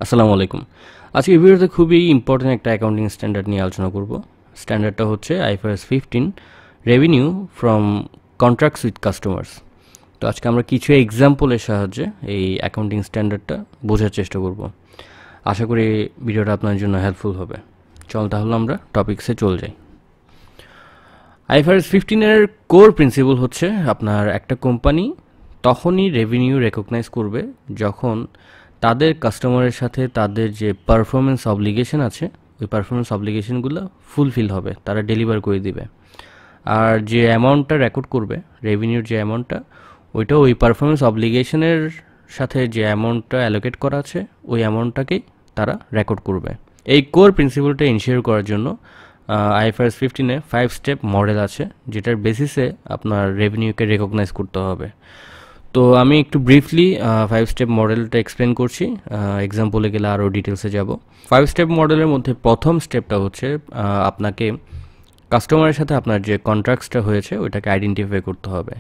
আসসালামু আলাইকুম। আজকে এই ভিডিওতে খুবই ইম্পর্টেন্ট একটা অ্যাকাউন্টিং স্ট্যান্ডার্ড নিয়ে আলোচনা করব। স্ট্যান্ডার্ডটা হচ্ছে আইফআরএস 15 revenue from contracts with customers. তো আজকে আমরা কিছু এক্সাম্পলের সাহায্যে এই অ্যাকাউন্টিং স্ট্যান্ডার্ডটা বোঝার চেষ্টা করব। আশা করি ভিডিওটা আপনার জন্য হেল্পফুল হবে। চল তাহলে আমরা টপিকসে চলে যাই। আইফআরএস 15 এর কোর প্রিন্সিপাল হচ্ছে আপনার একটা কোম্পানি তখনই রেভিনিউ রেকগনাইজ করবে যখন তাদের কাস্টমারের সাথে তাদের যে পারফরমেন্স অব্লিগেশন আছে ওই পারফরমেন্স অব্লিগেশনগুলো ফুলফিল হবে, তারা ডেলিভার করে দিবে। আর যে অ্যামাউন্টটা রেকর্ড করবে, রেভিনিউর যে অ্যামাউন্টটা, ওইটা ওই পারফরমেন্স অব্লিগেশনের সাথে যে অ্যামাউন্টটা অ্যালোকেট করা আছে ওই অ্যামাউন্টটাকেই তারা রেকর্ড করবে। এই কোর প্রিন্সিপালটা ইনশিওর করার জন্য আইএফআরএস 15-এ 5 স্টেপ মডেল আছে, যেটার বেসিসে আপনার রেভিনিউকে রেকগনাইজ করতে হবে। তো আমি একটু ব্রিফলি 5 স্টেপ মডেলটা এক্সপ্লেন করছি, এক্সাম্পলে গেলে আরও ডিটেলসে যাব। 5 স্টেপ মডেলের মধ্যে প্রথম স্টেপটা হচ্ছে আপনাকে কাস্টমারের সাথে আপনার যে কন্ট্রাক্টসটা হয়েছে ওইটাকে আইডেন্টিফাই করতে হবে।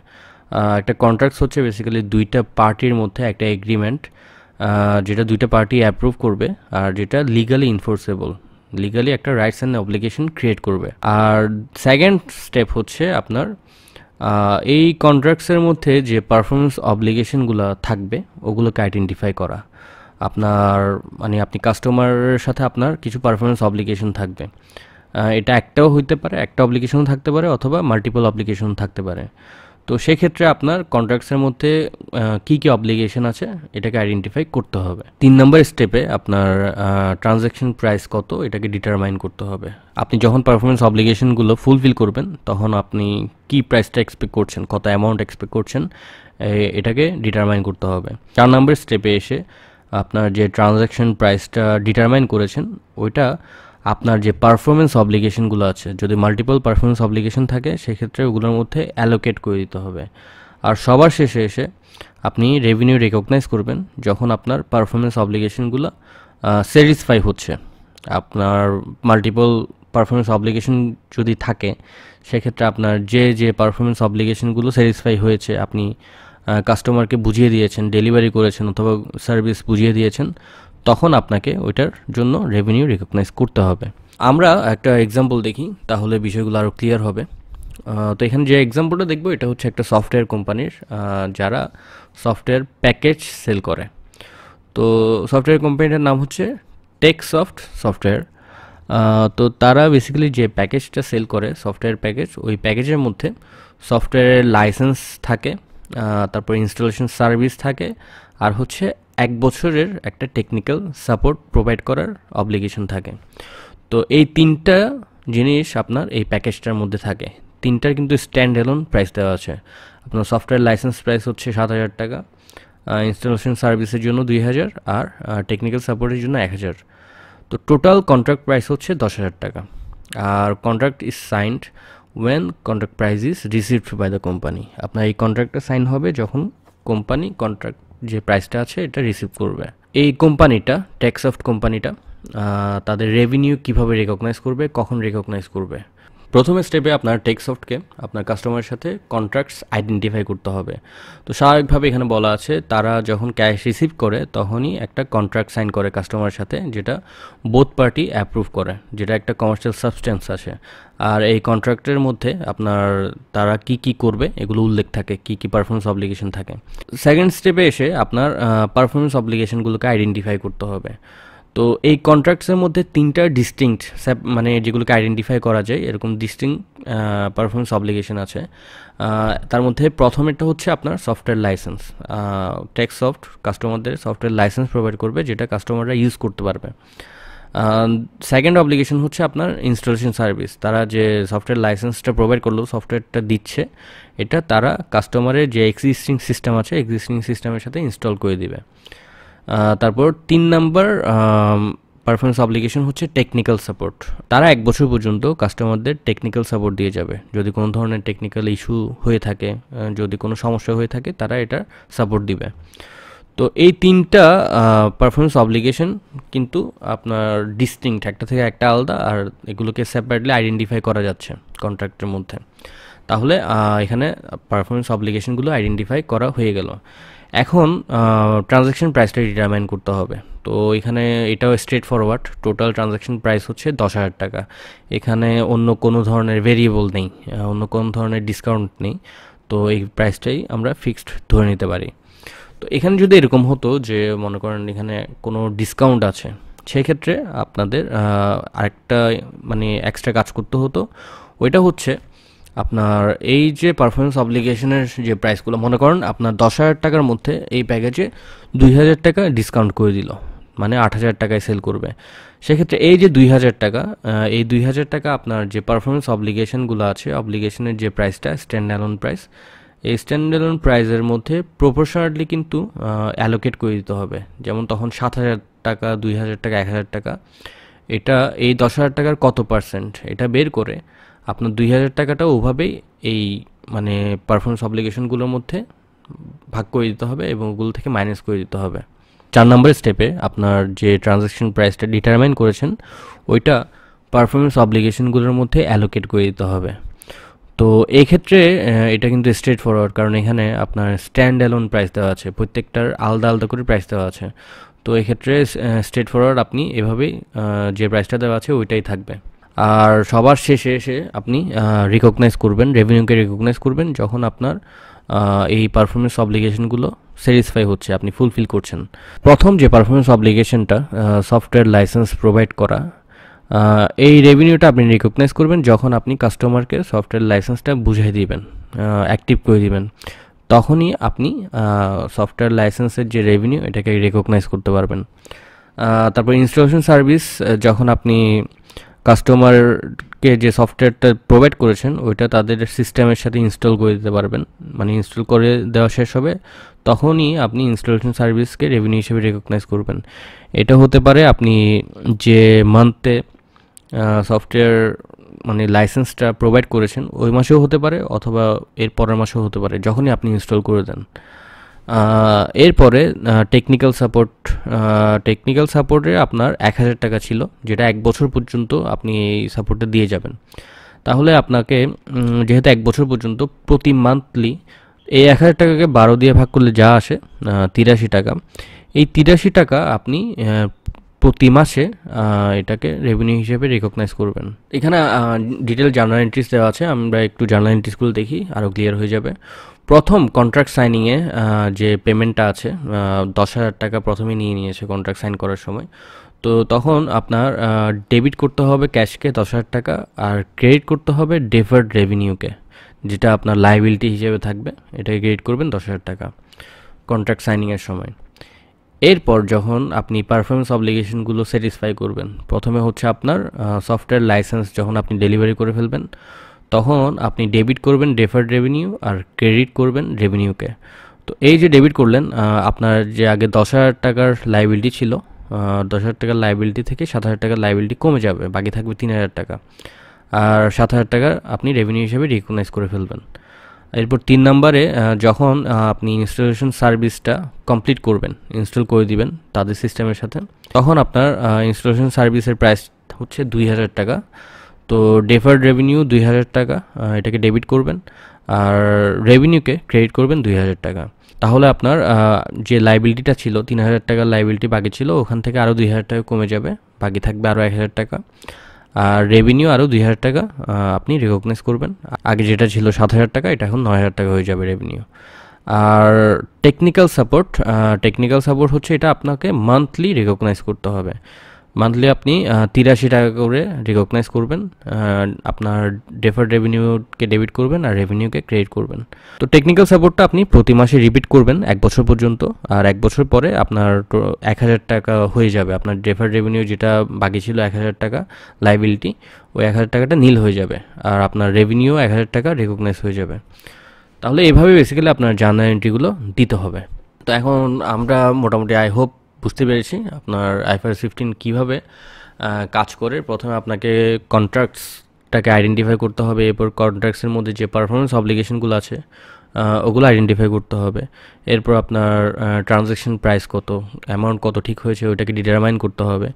একটা কন্ট্রাক্টস হচ্ছে বেসিক্যালি দুইটা পার্টির মধ্যে একটা এগ্রিমেন্ট, যেটা দুইটা পার্টি অ্যাপ্রুভ করবে আর যেটা লিগালি ইনফোর্সেবল, লিগালি একটা রাইটস অ্যান্ড অব্লিগেশন ক্রিয়েট করবে। আর সেকেন্ড স্টেপ হচ্ছে আপনার এই কন্ট্রাক্টসের মধ্যে যে পারফরমেন্স অব্লিগেশনগুলো থাকবে ওগুলোকে আইডেন্টিফাই করা। আপনার মানে আপনি কাস্টমারের সাথে আপনার কিছু পারফরমেন্স অব্লিগেশন থাকবে, এটা একটাও হইতে পারে, একটা অব্লিগেশন থাকতে পারে অথবা মাল্টিপল অব্লিগেশন থাকতে পারে। তো সেক্ষেত্রে আপনার কন্ট্রাক্টসের মধ্যে কী কী অব্লিগেশন আছে এটাকে আইডেন্টিফাই করতে হবে। 3 নম্বর স্টেপে আপনার ট্রানজ্যাকশন প্রাইস কত এটাকে ডিটারমাইন করতে হবে। আপনি যখন পারফরমেন্স অব্লিগেশনগুলো ফুলফিল করবেন তখন আপনি কি প্রাইসটা এক্সপেক্ট করছেন, কত অ্যামাউন্ট এক্সপেক্ট করছেন, এটাকে ডিটারমাইন করতে হবে। 4 নম্বর স্টেপে এসে আপনার যে ট্রানজ্যাকশন প্রাইসটা ডিটারমাইন করেছেন ওইটা আপনার যে পারফরমেন্স অব্লিগেশনগুলো আছে, যদি মাল্টিপল পারফরমেন্স অব্লিগেশন থাকে সেক্ষেত্রে ওগুলোর মধ্যে অ্যালোকেট করে দিতে হবে। আর সবার শেষে এসে আপনি রেভিনিউ রেকগনাইজ করবেন যখন আপনার পারফরমেন্স অব্লিগেশনগুলো স্যাটিসফাই হচ্ছে। আপনার মাল্টিপল পারফরমেন্স অব্লিগেশন যদি থাকে সেক্ষেত্রে আপনার যে পারফরমেন্স অব্লিগেশনগুলো স্যাটিসফাই হয়েছে, আপনি কাস্টমারকে বুঝিয়ে দিয়েছেন, ডেলিভারি করেছেন অথবা সার্ভিস বুঝিয়ে দিয়েছেন, তখন আপনাকে ওইটার জন্য রেভিনিউ রেকগনাইজ করতে হবে। আমরা একটা এক্সাম্পল দেখি তাহলে বিষয়গুলো আরও ক্লিয়ার হবে। তো এখানে যে এক্সাম্পলটা দেখবো এটা হচ্ছে একটা সফটওয়্যার কোম্পানির, যারা সফটওয়্যার প্যাকেজ সেল করে। তো সফটওয়্যার কোম্পানিটার নাম হচ্ছে টেকসফট সফটওয়্যার। তো তারা বেসিক্যালি যে প্যাকেজটা সেল করে, সফটওয়্যার প্যাকেজ, ওই প্যাকেজের মধ্যে সফটওয়্যারের লাইসেন্স থাকে, তারপর ইনস্টলেশন সার্ভিস থাকে, আর হচ্ছে 1 বছরের একটা টেকনিক্যাল সাপোর্ট প্রোভাইড করার অব্লিগেশন থাকে। তো এই 3টা জিনিস আপনার এই প্যাকেজটার মধ্যে থাকে। 3টার কিন্তু স্ট্যান্ড এলোন প্রাইস দেওয়া আছে। আপনার সফটওয়্যার লাইসেন্স প্রাইস হচ্ছে 7,000 টাকা, ইনস্টলেশন সার্ভিসের জন্য 2,000 আর টেকনিক্যাল সাপোর্টের জন্য 1,000। তো টোটাল কন্ট্রাক্ট প্রাইস হচ্ছে 10,000 টাকা। আর contract is signed when contract price is received by the company. আপনার এই কন্ট্রাক্টটা সাইন হবে যখন কোম্পানি কন্ট্রাক্ট যে প্রাইসটা আছে এটা রিসিভ করবে। এই কোম্পানিটা, টেকসফট কোম্পানিটা, তাদের রেভিনিউ কিভাবে রেকগনাইজ করবে, কখন রেকগনাইজ করবে? প্রথম স্টেপে আপনার টেকসফটকে আপনার কাস্টমারের সাথে কন্ট্রাক্টস আইডেন্টিফাই করতে হবে। তো স্বাভাবিকভাবে এখানে বলা আছে তারা যখন ক্যাশ রিসিভ করে তখনই একটা কন্ট্রাক্ট সাইন করে কাস্টমারের সাথে, যেটা বোথ পার্টি অ্যাপ্রুভ করে, যেটা একটা কমার্শিয়াল সাবস্টেন্স আছে। আর এই কন্ট্রাক্টের মধ্যে আপনার তারা কি কি করবে এগুলো উল্লেখ থাকে, কি কি পারফরমেন্স অব্লিগেশন থাকে। সেকেন্ড স্টেপে এসে আপনার পারফরমেন্স অব্লিগেশনগুলোকে আইডেন্টিফাই করতে হবে। তো এই কন্ট্রাক্টসের মধ্যে 3টা ডিস্টিংক্ট, মানে যেগুলোকে আইডেন্টিফাই করা যায় এরকম ডিস্টিংক্ট পারফরমেন্স অব্লিগেশন আছে। তার মধ্যে প্রথমেরটা হচ্ছে আপনার সফটওয়্যার লাইসেন্স। টেকসফট কাস্টমারদের সফটওয়্যার লাইসেন্স প্রোভাইড করবে যেটা কাস্টমাররা ইউজ করতে পারবে। সেকেন্ড অব্লিগেশন হচ্ছে আপনার ইনস্টলেশন সার্ভিস। তারা যে সফটওয়্যার লাইসেন্সটা প্রোভাইড করলো, সফটওয়্যারটা দিচ্ছে, এটা তারা কাস্টমারের যে এক্সিস্টিং সিস্টেম আছে এক্সিস্টিং সিস্টেমের সাথে ইনস্টল করে দিবে। তারপর 3 নাম্বার পারফরমেন্স অব্লিগেশন হচ্ছে টেকনিক্যাল সাপোর্ট। তারা 1 বছর পর্যন্ত কাস্টমারদের টেকনিক্যাল সাপোর্ট দিয়ে যাবে। যদি কোনো ধরনের টেকনিক্যাল ইস্যু হয়ে থাকে, যদি কোনো সমস্যা হয়ে থাকে, তারা এটা সাপোর্ট দিবে। তো এই 3টা পারফরমেন্স অব্লিগেশন কিন্তু আপনার ডিস্টিংক্ট, একটা থেকে একটা আলাদা, আর এগুলোকে সেপারেটলি আইডেন্টিফাই করা যাচ্ছে কন্ট্রাক্টের মধ্যে। তাহলে এখানে পারফরমেন্স অব্লিগেশনগুলো আইডেন্টিফাই করা হয়ে গেল। এখন ট্রানজ্যাকশন প্রাইসটা ডিটারমাইন করতে হবে। তো এখানে এটাও straight forward, total transaction price হচ্ছে 10,000 টাকা। এখানে অন্য কোনো ধরনের ভেরিয়েবল নেই, অন্য কোনো ধরনের ডিসকাউন্ট নেই। তো এই প্রাইসটাই আমরা ফিক্সড ধরে নিতে পারি। তো এখানে যদি এরকম হতো যে মনে করেন এখানে কোনো ডিসকাউন্ট আছে, সেক্ষেত্রে আপনাদের আরেকটা মানে এক্সট্রা কাজ করতে হতো। ওইটা হচ্ছে আপনার এই যে পারফরমেন্স অব্লিগেশনের যে প্রাইসগুলো, মনে করেন আপনার 10,000 টাকার মধ্যে এই প্যাকেজে 2,000 টাকা ডিসকাউন্ট করে দিল, মানে 8,000 টাকায় সেল করবে। সেক্ষেত্রে এই যে 2,000 টাকা, এই 2,000 টাকা আপনার যে পারফরমেন্স অব্লিগেশনগুলো আছে, অব্লিগেশনের যে প্রাইসটা স্ট্যান্ড অ্যালোন প্রাইস, এই স্ট্যান্ড অ্যালোন প্রাইসের মধ্যে প্রপোর্শনালি কিন্তু অ্যালোকেট করে দিতে হবে। যেমন তখন 7,000 টাকা, 2,000 টাকা, 1,000 টাকা, এটা এই 10,000 টাকার কত পার্সেন্ট এটা বের করে আপনার 2,000 টাকাটা ওভাবেই এই মানে পারফরমেন্স অব্লিগেশনগুলোর মধ্যে ভাগ করে দিতে হবে এবং ওগুলো থেকে মাইনাস করে দিতে হবে। 4 নম্বর স্টেপে আপনার যে ট্রানজ্যাকশন প্রাইসটা ডিটারমাইন করেছেন ওইটা পারফরমেন্স অব্লিগেশনগুলোর মধ্যে অ্যালোকেট করে দিতে হবে। তো এই ক্ষেত্রে এটা কিন্তু স্ট্রেট ফরওয়ার্ড, কারণ এখানে আপনার স্ট্যান্ড অ্যালোন প্রাইস দেওয়া আছে, প্রত্যেকটার আলাদা আলাদা করে প্রাইস দেওয়া আছে। তো এক্ষেত্রে স্ট্রেট ফরওয়ার্ড আপনি এভাবেই যে প্রাইসটা দেওয়া আছে ওইটাই থাকবে। আর সবার শেষে এসে আপনি রিকগনাইজ করবেন, রেভিনিউকে রিকগনাইজ করবেন যখন আপনার এই পারফরমেন্স অব্লিগেশনগুলো স্যাটিসফাই হচ্ছে, আপনি ফুলফিল করছেন। প্রথম যে পারফরমেন্স অব্লিগেশনটা সফটওয়্যার লাইসেন্স প্রোভাইড করা, এই রেভিনিউটা আপনি রিকগনাইজ করবেন যখন আপনি কাস্টমারকে সফটওয়্যার লাইসেন্সটা বুঝিয়ে দিবেন, অ্যাক্টিভ করে দিবেন, তখনই আপনি সফটওয়্যার লাইসেন্সের যে রেভিনিউ এটাকে রিকগনাইজ করতে পারবেন। তারপর ইনস্টলেশন সার্ভিস, যখন আপনি কাস্টমারকে যে সফটওয়্যারটা প্রোভাইড করেছেন ওইটা তাদের সিস্টেমের সাথে ইনস্টল করে দিতে পারবেন, মানে ইনস্টল করে দেওয়া শেষ হবে তখনই আপনি ইনস্টলেশন সার্ভিসকে রেভিনিউ হিসেবে রিকগনাইজ করবেন। এটা হতে পারে আপনি যে মান্থে সফটওয়্যার মানে লাইসেন্সটা প্রোভাইড করেছেন ওই মাসেও হতে পারে, অথবা এর পরের মাসেও হতে পারে, যখনই আপনি ইনস্টল করে দেন। এরপরে টেকনিক্যাল সাপোর্টে আপনার 1,000 টাকা ছিল, যেটা 1 বছর পর্যন্ত আপনি এই সাপোর্টটা দিয়ে যাবেন। তাহলে আপনাকে যেহেতু 1 বছর পর্যন্ত প্রতি মান্থলি এই 1,000 টাকাকে 12 দিয়ে ভাগ করলে যা আসে 83 টাকা, এই 83 টাকা আপনি প্রতি মাসে এটাকে রেভিনিউ হিসেবে রিকগনাইজ করবেন। এখানে ডিটেল জার্নাল এন্ট্রিজ দেওয়া আছে, আমরা একটু জার্নাল এন্ট্রিজগুলো দেখি, আরও ক্লিয়ার হয়ে যাবে। প্রথম কন্ট্রাক্ট সাইনিংয়ে যে পেমেন্টটা আছে 10,000 টাকা প্রথমে নিয়ে নিয়েছে কন্ট্রাক্ট সাইন করার সময়। তো তখন আপনার ডেবিট করতে হবে ক্যাশকে 10,000 টাকা, আর ক্রেডিট করতে হবে ডেফার্ড রেভিনিউকে, যেটা আপনার লাইবিলিটি হিসেবে থাকবে, এটাকে ক্রেডিট করবেন 10,000 টাকা কন্ট্রাক্ট সাইনিংয়ের সময়। এরপর যখন আপনি পারফরমেন্স অব্লিগেশনগুলো স্যাটিসফাই করবেন, প্রথমে হচ্ছে আপনার সফটওয়্যার লাইসেন্স যখন আপনি ডেলিভারি করে ফেলবেন তখন আপনি ডেবিট করবেন ডেফার্ড রেভিনিউ আর ক্রেডিট করবেন রেভিনিউকে। তো এই যে ডেবিট করলেন, আপনার যে আগে 10,000 টাকার লাইবিলিটি ছিল, 10,000 টাকার লাইবিলিটি থেকে 7,000 টাকার লাইবিলিটি কমে যাবে, বাকি থাকবে 3,000 টাকা, আর 7,000 টাকা আপনি রেভিনিউ হিসেবে রিকগনাইজ করে ফেলবেন। এরপর 3 নম্বরে যখন আপনি ইনস্টলেশন সার্ভিসটা কমপ্লিট করবেন, ইনস্টল করে দিবেন তাদের সিস্টেমের সাথে, তখন আপনার ইনস্টলেশন সার্ভিসের প্রাইস হচ্ছে 2,000 টাকা। তো ডেফার্ড রেভিনিউ 2,000 টাকা, এটাকে ডেবিট করবেন, আর রেভিনিউকে ক্রেডিট করবেন 2,000 টাকা। তাহলে আপনার যে লাইবিলিটিটা ছিল 3,000 টাকার লাইবিলিটি বাকি ছিল, ওখান থেকে আরও 2,000 টাকা কমে যাবে, বাকি থাকবে আরও 1,000 টাকা, আর রেভিনিউ আরও 2,000 টাকা আপনি রিকগনাইজ করবেন। আগে যেটা ছিল 7,000 টাকা, এটা এখন 9,000 টাকা হয়ে যাবে রেভিনিউ। আর টেকনিক্যাল সাপোর্ট হচ্ছে এটা আপনাকে মান্থলি রিকগনাইজ করতে হবে। মান্থলি আপনি 83 টাকা করে রিকগনাইজ করবেন, আপনার ডেফার্ড রেভিনিউকে ডেবিট করবেন আর রেভিনিউকে ক্রেডিট করবেন। তো টেকনিক্যাল সাপোর্টটা আপনি প্রতি মাসে রিপিট করবেন 1 বছর পর্যন্ত, আর 1 বছর পরে আপনার 1,000 টাকা হয়ে যাবে। আপনার ডেফার্ড রেভিনিউ যেটা বাকি ছিল 1,000 টাকা লাইবিলিটি, ওই 1,000 টাকাটা নীল হয়ে যাবে, আর আপনার রেভিনিউ 1,000 টাকা রিকগনাইজ হয়ে যাবে। তাহলে এভাবে বেসিক্যালি আপনার জার্নাল এন্ট্রিগুলো দিতে হবে। তো এখন আমরা মোটামুটি আই হোপ বুঝতে পেরেছি আপনার IFRS 15 কীভাবে কাজ করে। প্রথমে আপনাকে কন্ট্রাক্টসটাকে আইডেন্টিফাই করতে হবে, এরপর কন্ট্রাক্টসের মধ্যে যে পারফরমেন্স অব্লিগেশনগুলো আছে ওগুলো আইডেন্টিফাই করতে হবে। এরপর আপনার ট্রানজ্যাকশন প্রাইস কত, অ্যামাউন্ট কত ঠিক হয়েছে ওইটাকে ডিটারমাইন করতে হবে।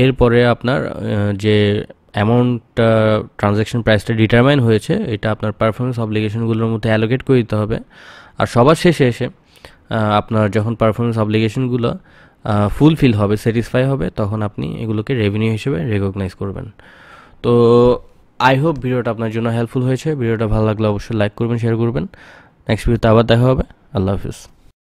এরপরে আপনার যে অ্যামাউন্টটা ট্রানজ্যাকশন প্রাইসটা ডিটারমাইন হয়েছে এটা আপনার পারফরমেন্স অব্লিগেশনগুলোর মধ্যে অ্যালোকেট করে দিতে হবে। আর সবার শেষে এসে আপনার যখন পারফরমেন্স অব্লিগেশনগুলো ফুলফিল হবে, স্যাটিসফাই হবে, তখন আপনি এগুলোকে রেভিনিউ হিসেবে রেকগনাইজ করবেন। তো আই হোপ ভিডিওটা আপনার জন্য হেল্পফুল হয়েছে। ভিডিওটা ভালো লাগলে অবশ্যই লাইক করবেন, শেয়ার করবেন। নেক্সট ভিডিওতে আবার দেখা হবে। আল্লাহ হাফিজ।